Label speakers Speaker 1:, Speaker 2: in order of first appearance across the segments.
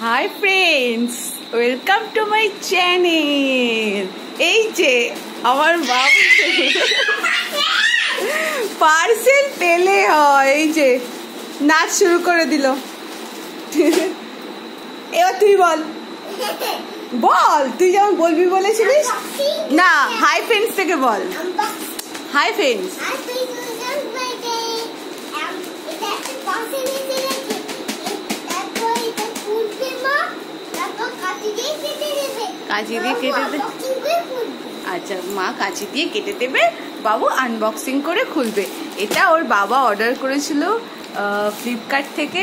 Speaker 1: Hi friends, welcome to my channel. এই যে আমার বাবু পার্সেল পেলে হয়, এই যে নাচ শুরু করে দিল। এবার তুই বল বল, তুই যেমন বলবি বলেছিলিস না। হাই ফ্রেন্ডস থেকে বল। Hi friends. কাঁচি দিয়ে কেটে দেবে। আচ্ছা, মা কাঁচি দিয়ে কেটে দেবে, বাবু আনবক্সিং করে খুলবে। এটা ওর বাবা অর্ডার করেছিল ফ্লিপকার্ট থেকে।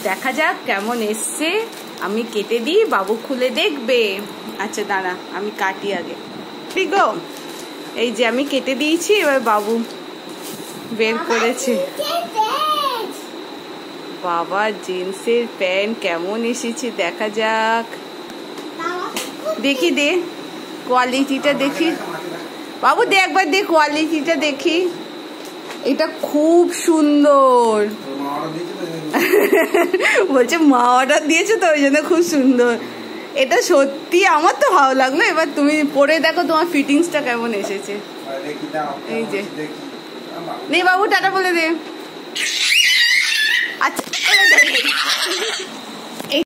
Speaker 1: দেখা যাক কেমন এসছে। আমি কেটে দিই, বাবু খুলে দেখবে। আচ্ছা দাঁড়া, আমি কাটি আগে। ঠিক গো, এই যে আমি কেটে দিয়েছি, এবার বাবু বের করেছে। বাবা জিন্সের প্যান্ট কেমন এসেছে দেখা যাক। দেখি দে কোয়ালিটিটা দেখি। বাবু দে একবার দে কোয়ালিটিটা দেখি। এটা খুব সুন্দর। বলছে মা অর্ডার দিয়েছে তো ওই জন্য খুব সুন্দর। এটা সত্যি আমার তো ভালো লাগলো। এবার তুমি পরে দেখো তোমার ফিটিংসটা কেমন এসেছে। এই যে নে বাবু টাটা বলে দে। আচ্ছা